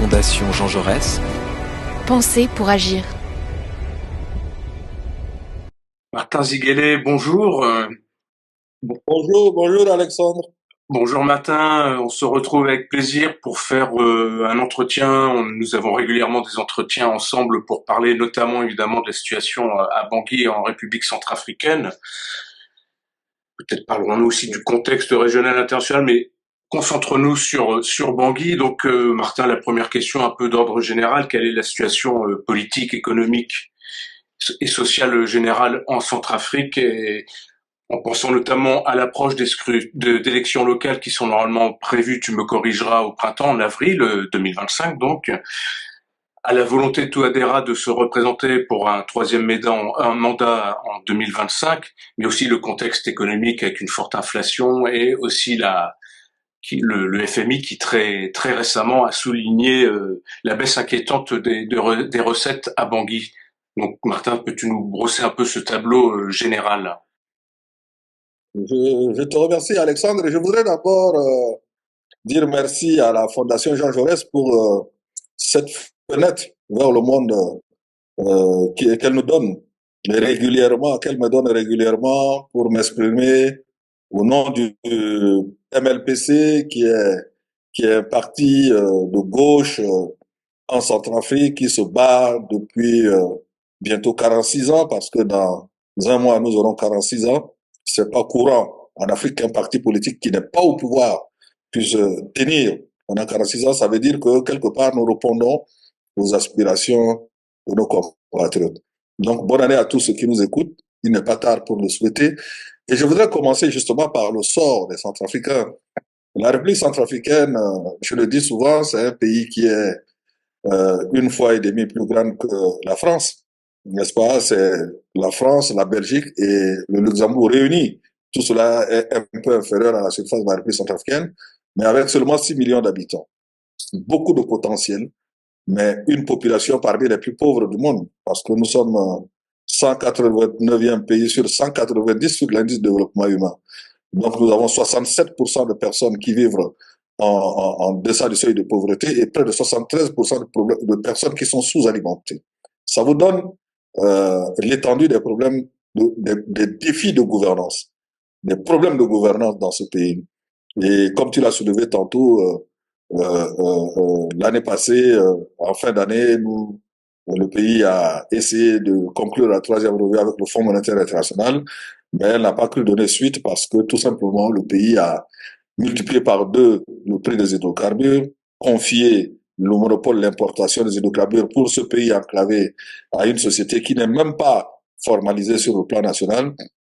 Fondation Jean Jaurès. Penser pour agir. Martin Ziguelet, bonjour. Bonjour Alexandre. Bonjour Martin, on se retrouve avec plaisir pour faire un entretien. Nous avons régulièrement des entretiens ensemble pour parler notamment évidemment de la situation à Bangui en République centrafricaine. Peut-être parlerons-nous aussi du contexte régional international, mais concentrons-nous sur Bangui. Donc Martin, la première question un peu d'ordre général, quelle est la situation politique, économique et sociale générale en Centrafrique, et en pensant notamment à l'approche d'élections locales qui sont normalement prévues, tu me corrigeras, au printemps, en avril 2025, donc, à la volonté de Touadéra de se représenter pour un troisième mandat en 2025, mais aussi le contexte économique avec une forte inflation et aussi le FMI qui très récemment a souligné la baisse inquiétante des recettes à Bangui. Donc Martin, peux-tu nous brosser un peu ce tableau général? Je te remercie Alexandre et je voudrais d'abord dire merci à la Fondation Jean Jaurès pour cette fenêtre vers le monde qu'elle nous donne régulièrement, qu'elle me donne régulièrement pour m'exprimer au nom du MLPC qui est un parti de gauche en Centrafrique qui se bat depuis bientôt 46 ans parce que dans un mois nous aurons 46 ans. C'est pas courant en Afrique qu'un parti politique qui n'est pas au pouvoir puisse tenir pendant 46 ans. Ça veut dire que quelque part nous répondons aux aspirations de nos compatriotes. Donc bonne année à tous ceux qui nous écoutent. Il n'est pas tard pour le souhaiter. Et je voudrais commencer justement par le sort des Centrafricains. La République centrafricaine, je le dis souvent, c'est un pays qui est une fois et demie plus grande que la France, n'est-ce pas? C'est la France, la Belgique et le Luxembourg réunis. Tout cela est un peu inférieur à la surface de la République centrafricaine, mais avec seulement 6 millions d'habitants. Beaucoup de potentiel, mais une population parmi les plus pauvres du monde, parce que nous sommes 189e pays sur 190 sur l'indice de développement humain. Donc nous avons 67% de personnes qui vivent en deçà du seuil de pauvreté et près de 73% de personnes qui sont sous-alimentées. Ça vous donne l'étendue des problèmes, des défis de gouvernance, des problèmes de gouvernance dans ce pays. Et comme tu l'as soulevé tantôt, l'année passée, en fin d'année, le pays a essayé de conclure la troisième revue avec le Fonds monétaire international, mais elle n'a pas pu donner suite parce que tout simplement le pays a multiplié par 2 le prix des hydrocarbures, confié le monopole de l'importation des hydrocarbures pour ce pays enclavé à une société qui n'est même pas formalisée sur le plan national,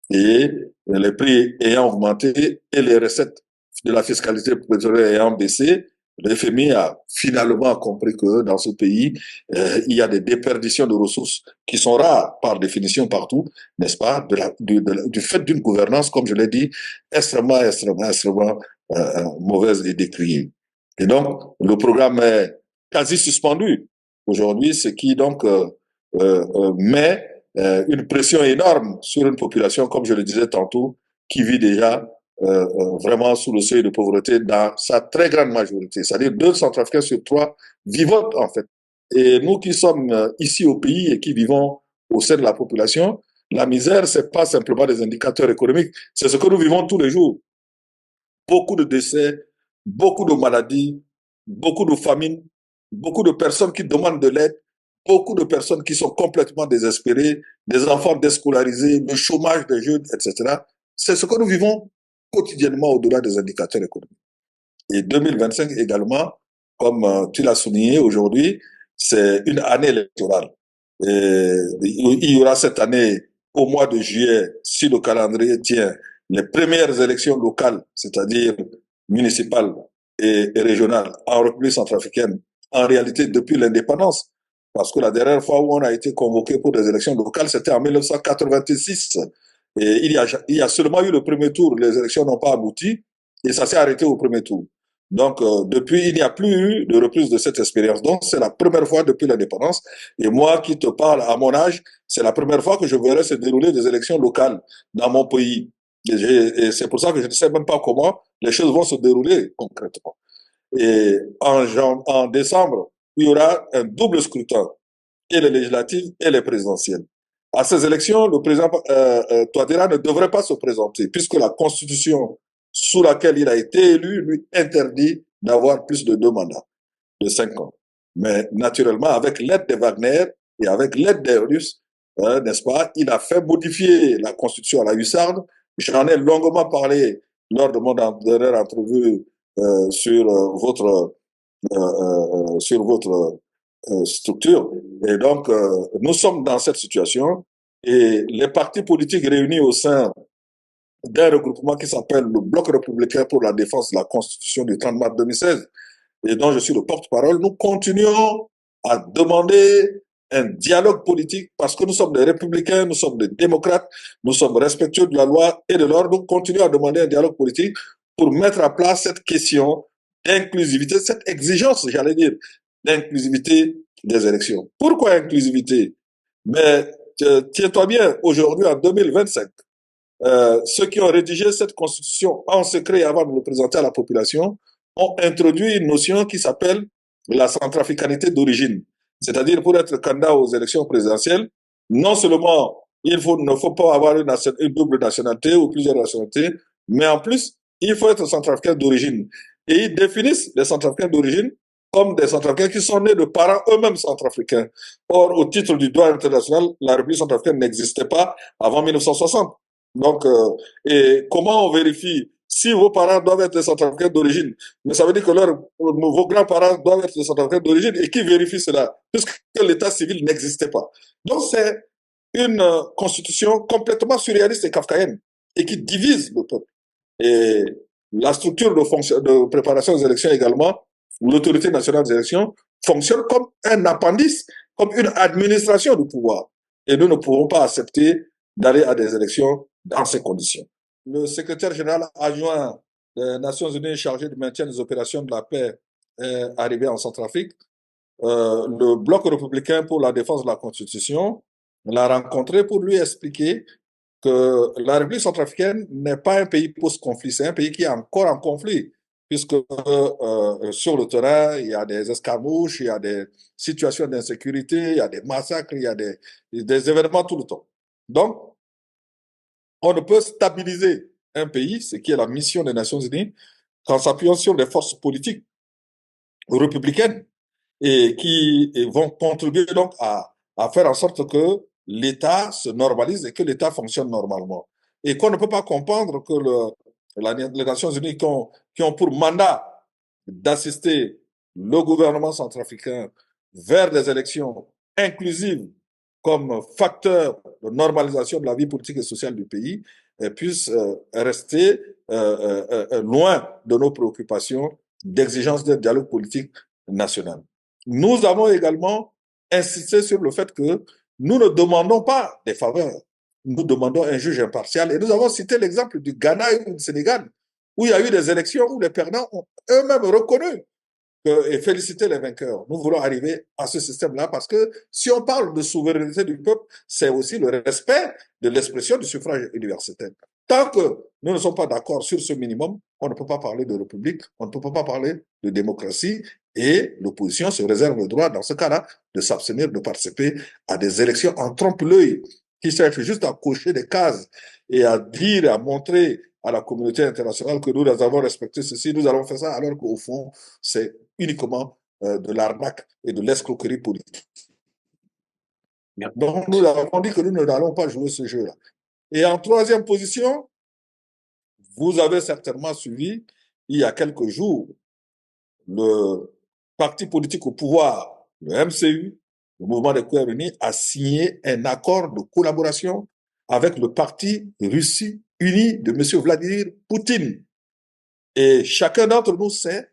et les prix ayant augmenté et les recettes de la fiscalité pétrolière ayant baissé, le FMI a finalement compris que dans ce pays, il y a des déperditions de ressources qui sont rares par définition partout, n'est-ce pas, du fait d'une gouvernance, comme je l'ai dit, extrêmement mauvaise et décriée. Et donc, le programme est quasi suspendu aujourd'hui, ce qui donc met une pression énorme sur une population, comme je le disais tantôt, qui vit déjà vraiment sous le seuil de pauvreté dans sa très grande majorité. C'est-à-dire 2 Centrafricains sur 3 vivent en fait. Et nous qui sommes ici au pays et qui vivons au sein de la population, la misère, c'est pas simplement des indicateurs économiques, c'est ce que nous vivons tous les jours. Beaucoup de décès, beaucoup de maladies, beaucoup de famines, beaucoup de personnes qui demandent de l'aide, beaucoup de personnes qui sont complètement désespérées, des enfants déscolarisés, le chômage des jeunes, etc. C'est ce que nous vivons quotidiennement au-delà des indicateurs économiques. Et 2025 également, comme tu l'as souligné aujourd'hui, c'est une année électorale. Et il y aura cette année, au mois de juillet, si le calendrier tient, les premières élections locales, c'est-à-dire municipales et régionales en République centrafricaine, en réalité depuis l'indépendance. Parce que la dernière fois où on a été convoqué pour des élections locales, c'était en 1986. Et il y a seulement eu le premier tour, les élections n'ont pas abouti, et ça s'est arrêté au premier tour. Donc, depuis, il n'y a plus eu de reprise de cette expérience. Donc, c'est la première fois depuis l'indépendance. Et moi qui te parle à mon âge, c'est la première fois que je verrai se dérouler des élections locales dans mon pays. Et c'est pour ça que je ne sais même pas comment les choses vont se dérouler concrètement. Et en décembre il y aura un double scrutin, et les législatives et les présidentielles. À ces élections, le président Touadéra ne devrait pas se présenter, puisque la constitution sous laquelle il a été élu lui interdit d'avoir plus de 2 mandats de 5 ans. Mais naturellement, avec l'aide des Wagner et avec l'aide des Russes, n'est-ce pas, il a fait modifier la constitution à la hussarde. J'en ai longuement parlé lors de mon dernière entrevue sur votre structure. Et donc, nous sommes dans cette situation et les partis politiques réunis au sein d'un regroupement qui s'appelle le Bloc républicain pour la défense de la Constitution du 30 mars 2016 et dont je suis le porte-parole, nous continuons à demander un dialogue politique parce que nous sommes des républicains, nous sommes des démocrates, nous sommes respectueux de la loi et de l'ordre. Nous continuons à demander un dialogue politique pour mettre à plat cette question d'inclusivité, cette exigence, j'allais dire, d'inclusivité des élections. Pourquoi inclusivité? Mais tiens-toi bien, aujourd'hui, en 2025, ceux qui ont rédigé cette constitution en secret avant de le présenter à la population ont introduit une notion qui s'appelle la centrafricanité d'origine. C'est-à-dire, pour être candidat aux élections présidentielles, non seulement ne faut pas avoir une double nationalité ou plusieurs nationalités, mais en plus, il faut être centrafricain d'origine. Et ils définissent les centrafricains d'origine comme des centrafricains qui sont nés de parents eux-mêmes centrafricains. Or, au titre du droit international, la République centrafricaine n'existait pas avant 1960. Donc, et comment on vérifie si vos parents doivent être des centrafricains d'origine? Mais ça veut dire que vos grands-parents doivent être des centrafricains d'origine. Et qui vérifie cela? Puisque l'état civil n'existait pas. Donc, c'est une constitution complètement surréaliste et kafkaïenne et qui divise le peuple. Et la structure de préparation des élections également, l'autorité nationale des élections, fonctionne comme un appendice, comme une administration du pouvoir. Et nous ne pouvons pas accepter d'aller à des élections dans ces conditions. Le secrétaire général adjoint des Nations Unies chargé du maintien des opérations de la paix est arrivé en Centrafrique. Le Bloc républicain pour la défense de la Constitution l'a rencontré pour lui expliquer que la République centrafricaine n'est pas un pays post-conflit, c'est un pays qui est encore en conflit, puisque sur le terrain, il y a des escarmouches, il y a des situations d'insécurité, il y a des massacres, il y a des événements tout le temps. Donc, on ne peut stabiliser un pays, ce qui est la mission des Nations Unies, qu'en s'appuyant sur des forces politiques républicaines et qui vont contribuer donc à faire en sorte que l'État se normalise et que l'État fonctionne normalement. Et qu'on ne peut pas comprendre que les Nations Unies qui ont pour mandat d'assister le gouvernement centrafricain vers des élections inclusives comme facteur de normalisation de la vie politique et sociale du pays, puissent rester loin de nos préoccupations d'exigence d'un dialogue politique national. Nous avons également insisté sur le fait que nous ne demandons pas des faveurs, nous demandons un juge impartial. Et nous avons cité l'exemple du Ghana et du Sénégal, où il y a eu des élections où les perdants ont eux-mêmes reconnu et félicité les vainqueurs. Nous voulons arriver à ce système-là parce que si on parle de souveraineté du peuple, c'est aussi le respect de l'expression du suffrage universel. Tant que nous ne sommes pas d'accord sur ce minimum, on ne peut pas parler de république, on ne peut pas parler de démocratie et l'opposition se réserve le droit, dans ce cas-là, de s'abstenir de participer à des élections en trompe-l'œil qui cherchent juste à cocher des cases et à dire, à montrer à la communauté internationale que nous avons respecté ceci, nous allons faire ça, alors qu'au fond, c'est uniquement de l'arnaque et de l'escroquerie politique. Donc, nous avons dit que nous n'allons pas jouer ce jeu-là. Et en troisième position, vous avez certainement suivi, il y a quelques jours, le parti politique au pouvoir, le MCU, le Mouvement des Coeurs Unis, a signé un accord de collaboration avec le parti Russie Unie de M. Vladimir Poutine. Et chacun d'entre nous sait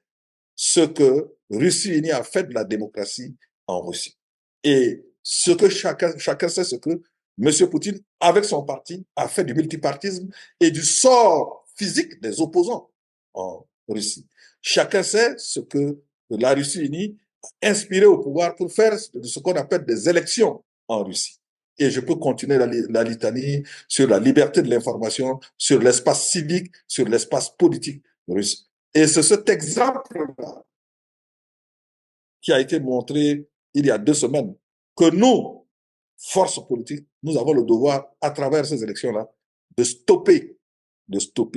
ce que Russie Unie a fait de la démocratie en Russie. Et ce que chacun sait, ce que M. Poutine, avec son parti, a fait du multipartisme et du sort physique des opposants en Russie. Chacun sait ce que la Russie unie a inspiré au pouvoir pour faire de ce qu'on appelle des élections en Russie. Et je peux continuer la litanie sur la liberté de l'information, sur l'espace civique, sur l'espace politique russe. Et c'est cet exemple-là qui a été montré il y a 2 semaines, que nous, forces politiques, nous avons le devoir, à travers ces élections-là, de stopper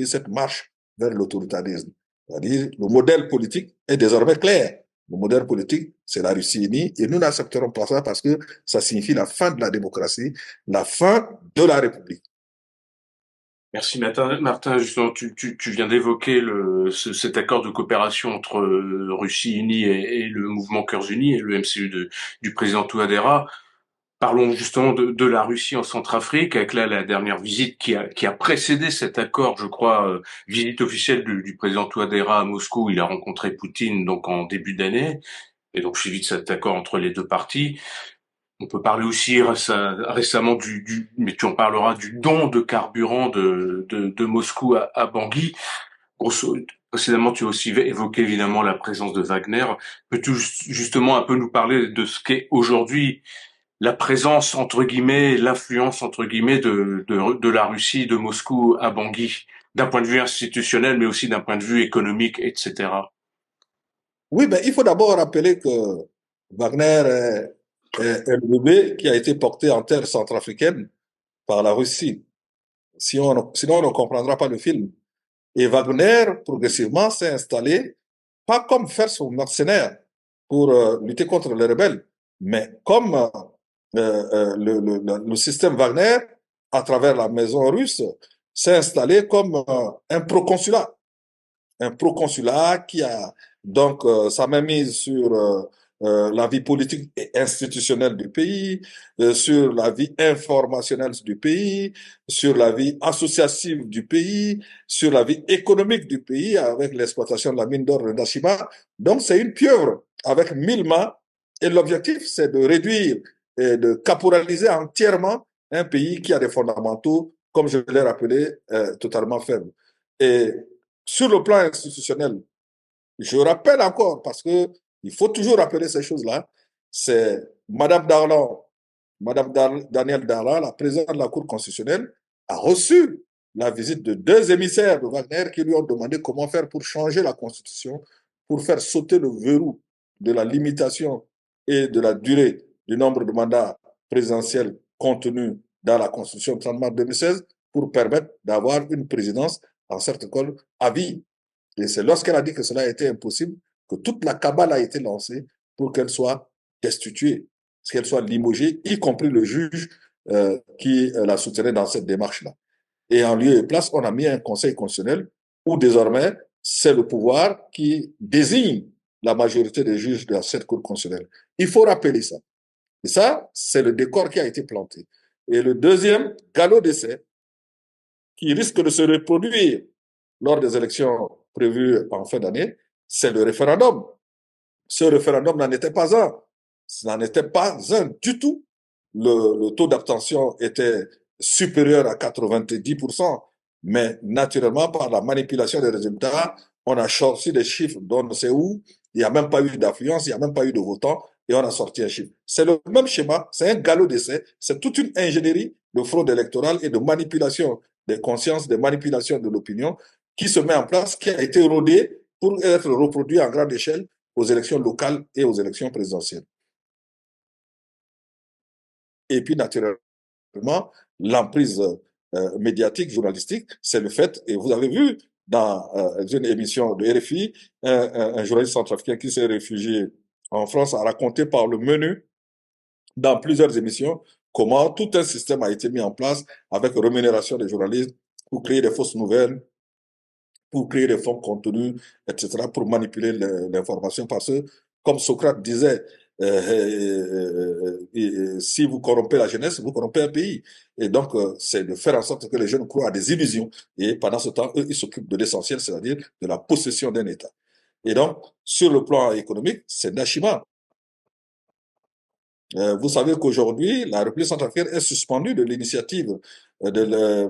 cette marche vers l'autoritarisme. C'est-à-dire, le modèle politique est désormais clair. Le modèle politique, c'est la Russie unie, et nous n'accepterons pas ça parce que ça signifie la fin de la démocratie, la fin de la République. Merci Martin, justement, tu viens d'évoquer cet accord de coopération entre Russie unie et le mouvement Cœurs Unis et le MCU du président Touadéra. Parlons justement de la Russie en Centrafrique, avec la dernière visite qui a précédé cet accord, je crois, visite officielle du président Touadéra à Moscou. Il a rencontré Poutine donc en début d'année, et donc suivi de cet accord entre les deux parties. On peut parler aussi récemment mais tu en parleras, du don de carburant de Moscou à Bangui. Précédemment, tu as aussi évoqué évidemment la présence de Wagner. Peux-tu justement un peu nous parler de ce qu'est aujourd'hui la présence, entre guillemets, l'influence, entre guillemets, de la Russie, de Moscou à Bangui, d'un point de vue institutionnel, mais aussi d'un point de vue économique, etc. Oui, ben, il faut d'abord rappeler que Wagner est le bébé qui a été porté en terre centrafricaine par la Russie. Sinon, on ne comprendra pas le film. Et Wagner, progressivement, s'est installé, pas comme faire son mercenaire pour lutter contre les rebelles, mais comme le système Wagner, à travers la maison russe, s'est installé comme un proconsulat qui a donc sa mainmise sur la vie politique et institutionnelle du pays, sur la vie informationnelle du pays, sur la vie associative du pays, sur la vie économique du pays avec l'exploitation de la mine d'or de Nashima. Donc c'est une pieuvre avec 1000 mains et l'objectif c'est de réduire et de caporaliser entièrement un pays qui a des fondamentaux, comme je l'ai rappelé, totalement faibles. Et sur le plan institutionnel, je rappelle encore, parce que il faut toujours rappeler ces choses-là, c'est Madame Darlan, Danielle Darlan, la présidente de la Cour constitutionnelle, a reçu la visite de 2 émissaires de Wagner qui lui ont demandé comment faire pour changer la Constitution, pour faire sauter le verrou de la limitation et de la durée du nombre de mandats présidentiels contenus dans la Constitution de 30 mars 2016 pour permettre d'avoir une présidence en certes col à vie. Et c'est lorsqu'elle a dit que cela était impossible que toute la cabale a été lancée pour qu'elle soit destituée, qu'elle soit limogée, y compris le juge qui la soutenait dans cette démarche-là. Et en lieu et place, on a mis un conseil constitutionnel où désormais, c'est le pouvoir qui désigne la majorité des juges de cette Cour constitutionnelle. Il faut rappeler ça. Et ça, c'est le décor qui a été planté. Et le deuxième galop d'essai, qui risque de se reproduire lors des élections prévues en fin d'année, c'est le référendum. Ce référendum n'en était pas un. Ce n'en était pas un du tout. Le taux d'abstention était supérieur à 90%, mais naturellement, par la manipulation des résultats, on a sorti des chiffres dont on ne sait où, il n'y a même pas eu d'affluence, il n'y a même pas eu de votants, et on a sorti un chiffre. C'est le même schéma, c'est un galop d'essai, c'est toute une ingénierie de fraude électorale et de manipulation des consciences, de manipulation de l'opinion qui se met en place, qui a été rodé pour être reproduit en grande échelle aux élections locales et aux élections présidentielles. Et puis, naturellement, l'emprise médiatique, journalistique, c'est le fait, et vous avez vu dans une émission de RFI, un journaliste centrafricain qui s'est réfugié en France a raconté par le menu, dans plusieurs émissions, comment tout un système a été mis en place avec rémunération des journalistes pour créer des fausses nouvelles, pour créer des fonds contenus, etc., pour manipuler l'information. Parce que, comme Socrate disait, si vous corrompez la jeunesse, vous corrompez un pays. Et donc, c'est de faire en sorte que les jeunes croient à des illusions. Et pendant ce temps, eux, ils s'occupent de l'essentiel, c'est-à-dire de la possession d'un État. Et donc, sur le plan économique, c'est Nashima. Vous savez qu'aujourd'hui, la République centrafricaine est suspendue de l'initiative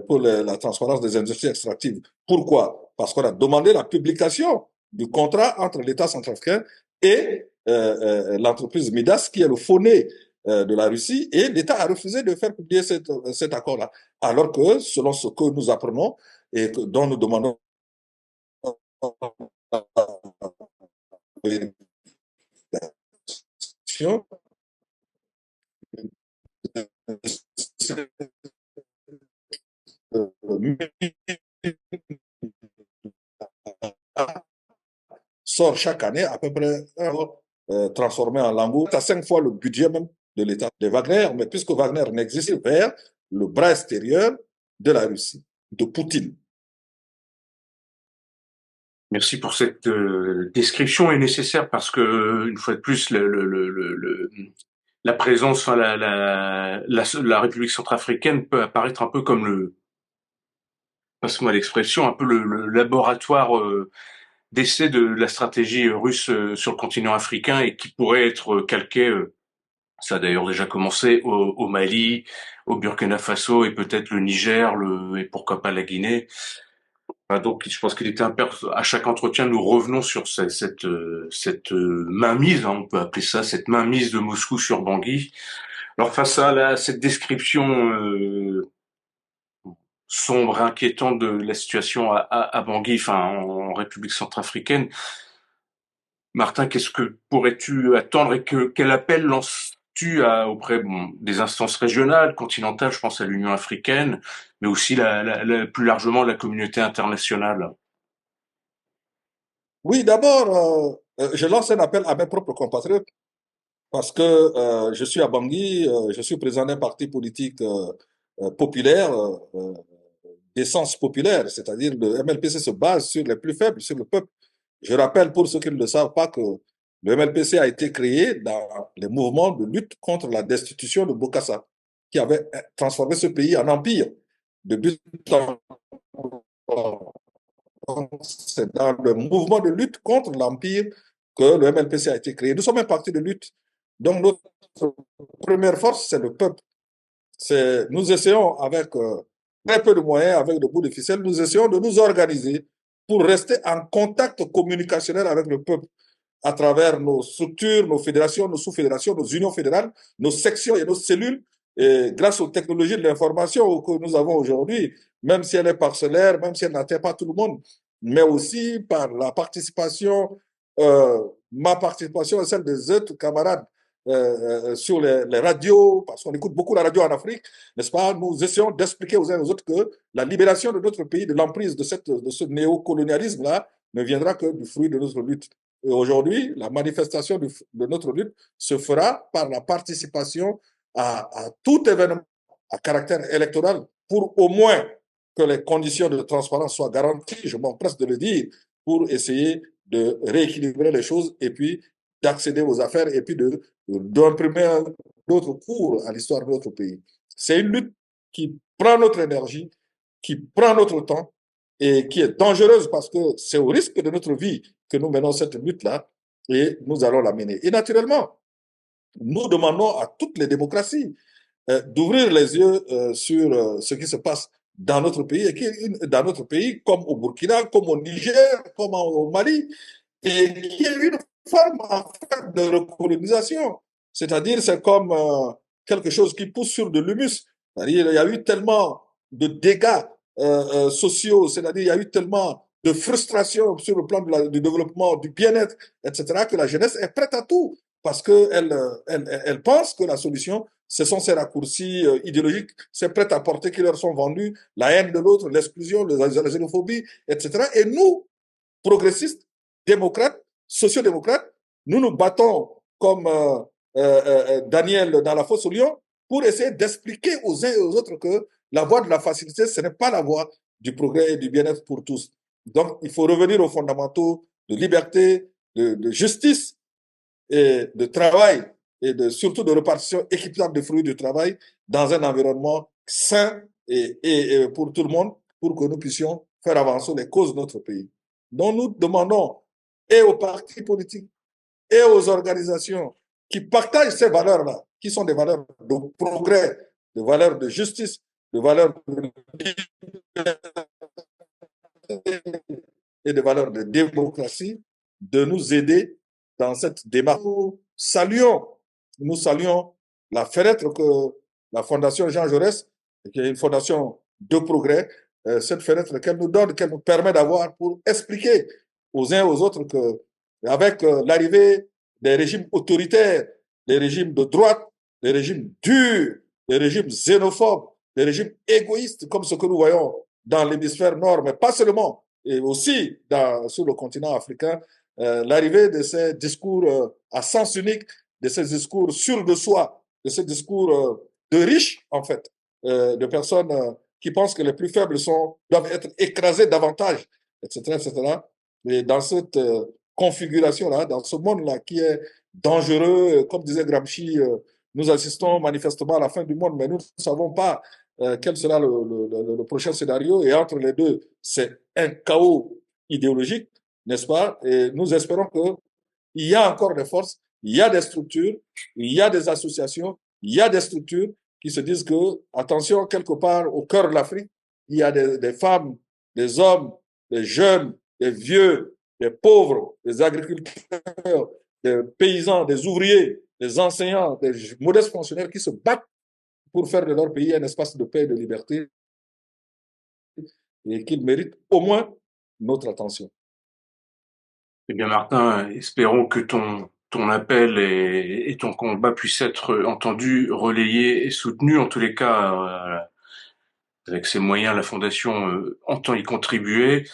pour la transparence des industries extractives. Pourquoi? Parce qu'on a demandé la publication du contrat entre l'État centrafricain et l'entreprise Midas, qui est le fauné de la Russie, et l'État a refusé de faire publier cet accord-là. Alors que, selon ce que nous apprenons et dont nous demandons conditions sort chaque année à peu près transformé en langour à 5 fois le budget même de l'État de Wagner, mais puisque Wagner n'existe vers le bras extérieur de la Russie, de Poutine. Merci pour cette description est nécessaire parce que une fois de plus la présence, enfin la République centrafricaine peut apparaître un peu comme passe-moi l'expression, un peu le laboratoire d'essai de la stratégie russe sur le continent africain et qui pourrait être calqué. Ça a d'ailleurs déjà commencé au Mali, au Burkina Faso et peut-être le Niger, et pourquoi pas la Guinée. Enfin, donc, je pense qu'il était à chaque entretien, nous revenons sur cette mainmise, hein, on peut appeler ça, cette mainmise de Moscou sur Bangui. Alors face à cette description sombre, inquiétante de la situation à Bangui, enfin en République centrafricaine, Martin, qu'est-ce que pourrais-tu attendre et quel appel lances-tu auprès des instances régionales, continentales, je pense à l'Union africaine, mais aussi plus largement la communauté internationale? Oui, d'abord, je lance un appel à mes propres compatriotes parce que je suis à Bangui, je suis président d'un parti politique populaire, d'essence populaire, c'est-à-dire le MLPC se base sur les plus faibles, sur le peuple. Je rappelle pour ceux qui ne le savent pas que le MLPC a été créé dans les mouvements de lutte contre la destitution de Bokassa, qui avait transformé ce pays en empire. De but en c'est dans le mouvement de lutte contre l'empire que le MLPC a été créé. Nous sommes un parti de lutte. Donc notre première force, c'est le peuple. Nous essayons avec très peu de moyens, avec de bouts de ficelle, nous essayons de nous organiser pour rester en contact communicationnel avec le peuple à travers nos structures, nos fédérations, nos sous-fédérations, nos unions fédérales, nos sections et nos cellules. Et grâce aux technologies de l'information que nous avons aujourd'hui, même si elle est parcellaire, même si elle n'atteint pas tout le monde, mais aussi par la participation, ma participation et celle des autres camarades sur les radios, parce qu'on écoute beaucoup la radio en Afrique, n'est-ce pas? Nous essayons d'expliquer aux uns et aux autres que la libération de notre pays de l'emprise de ce néocolonialisme-là ne viendra que du fruit de notre lutte. Et aujourd'hui, la manifestation de notre lutte se fera par la participation à tout événement à caractère électoral pour au moins que les conditions de transparence soient garanties, je m'empresse de le dire, pour essayer de rééquilibrer les choses et puis d'accéder aux affaires et puis d'imprimer d'autres cours à l'histoire de notre pays. C'est une lutte qui prend notre énergie, qui prend notre temps et qui est dangereuse parce que c'est au risque de notre vie que nous menons cette lutte-là et nous allons la mener. Et naturellement, nous demandons à toutes les démocraties d'ouvrir les yeux sur ce qui se passe dans notre pays, dans notre pays, comme au Burkina, comme au Niger, comme au Mali, et qui est une forme en fait de recolonisation. C'est-à-dire, c'est comme quelque chose qui pousse sur de l'humus. C'est-à-dire, il y a eu tellement de dégâts sociaux, c'est-à-dire, il y a eu tellement de frustration sur le plan du développement, du bien-être, etc., que la jeunesse est prête à tout, parce qu'elle pense que la solution, ce sont ces raccourcis idéologiques, c'est prêt à porter qui leur sont vendus, la haine de l'autre, l'exclusion, la xénophobie, etc. Et nous, progressistes, démocrates, sociodémocrates, nous nous battons comme Daniel dans la fosse au lion pour essayer d'expliquer aux uns et aux autres que la voie de la facilité, ce n'est pas la voie du progrès et du bien-être pour tous. Donc, il faut revenir aux fondamentaux de liberté, de justice et de travail et surtout de répartition équitable des fruits du travail dans un environnement sain et pour tout le monde, pour que nous puissions faire avancer les causes de notre pays. Donc nous demandons et aux partis politiques et aux organisations qui partagent ces valeurs-là, qui sont des valeurs de progrès, des valeurs de justice, des valeurs de et des valeurs de démocratie, de nous aider dans cette démarche. Nous saluons la fenêtre que la Fondation Jean Jaurès, qui est une fondation de progrès, cette fenêtre qu'elle nous donne, qu'elle nous permet d'avoir pour expliquer aux uns et aux autres que, avec l'arrivée des régimes autoritaires les régimes de droite, les régimes durs, les régimes xénophobes, les régimes égoïstes comme ce que nous voyons dans l'hémisphère nord, mais pas seulement, et aussi sur le continent africain, l'arrivée de ces discours à sens unique, de ces discours sûrs de soi, de ces discours de riches, en fait, de personnes qui pensent que les plus faibles doivent être écrasés davantage, etc., etc. Et dans cette configuration-là, dans ce monde-là qui est dangereux, comme disait Gramsci, nous assistons manifestement à la fin du monde, mais nous ne savons pas quel sera le prochain scénario. Et entre les deux, c'est un chaos idéologique, n'est-ce pas? Et nous espérons qu'il y a encore des forces, il y a des structures, il y a des associations, il y a des structures qui se disent que, attention, quelque part au cœur de l'Afrique, il y a des femmes, des hommes, des jeunes, des vieux, des pauvres, des agriculteurs, des paysans, des ouvriers, des enseignants, des modestes fonctionnaires qui se battent pour faire de leur pays un espace de paix et de liberté et qu'ils méritent au moins notre attention. Eh bien, Martin, espérons que ton appel et ton combat puissent être entendus, relayés et soutenus. En tous les cas, avec ces moyens, la Fondation entend y contribuer.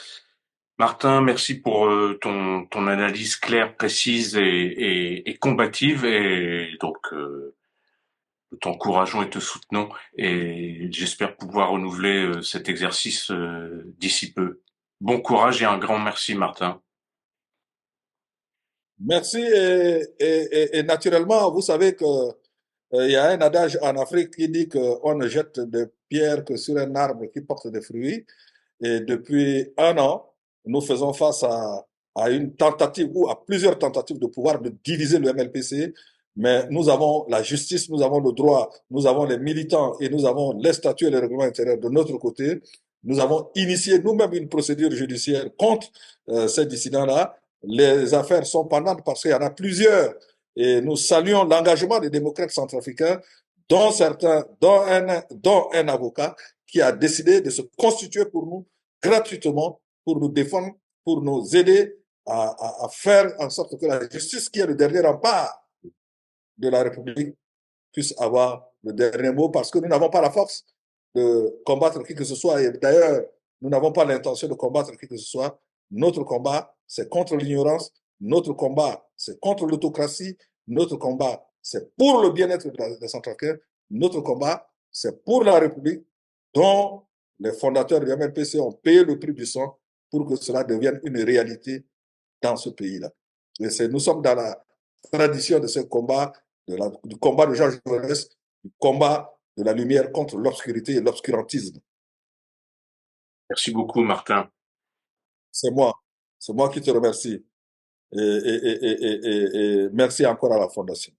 Martin, merci pour ton analyse claire, précise et combative. Et donc, t'encourageons et te soutenons. Et j'espère pouvoir renouveler cet exercice d'ici peu. Bon courage et un grand merci, Martin. Merci et naturellement, vous savez que il y a un adage en Afrique qui dit qu'on ne jette de pierre que sur un arbre qui porte des fruits. Et depuis un an, nous faisons face à une tentative ou à plusieurs tentatives de pouvoir de diviser le MLPC. Mais nous avons la justice, nous avons le droit, nous avons les militants et nous avons les statuts et les règlements intérieurs de notre côté. Nous avons initié nous-mêmes une procédure judiciaire contre ces dissidents-là. Les affaires sont pendantes parce qu'il y en a plusieurs. Et nous saluons l'engagement des démocrates centrafricains, dont certains, dont un avocat qui a décidé de se constituer pour nous gratuitement, pour nous défendre, pour nous aider à faire en sorte que la justice, qui est le dernier rempart de la République, puisse avoir le dernier mot, parce que nous n'avons pas la force de combattre qui que ce soit. Et d'ailleurs, nous n'avons pas l'intention de combattre qui que ce soit. Notre combat, c'est contre l'ignorance. Notre combat, c'est contre l'autocratie. Notre combat, c'est pour le bien-être des Centrafricains. Notre combat, c'est pour la République dont les fondateurs du MLPC ont payé le prix du sang pour que cela devienne une réalité dans ce pays-là. Et nous sommes dans la tradition de ce combat, du combat de Georges Jaurès, du combat de la lumière contre l'obscurité et l'obscurantisme. Merci beaucoup, Martin. C'est moi qui te remercie. Et merci encore à la Fondation.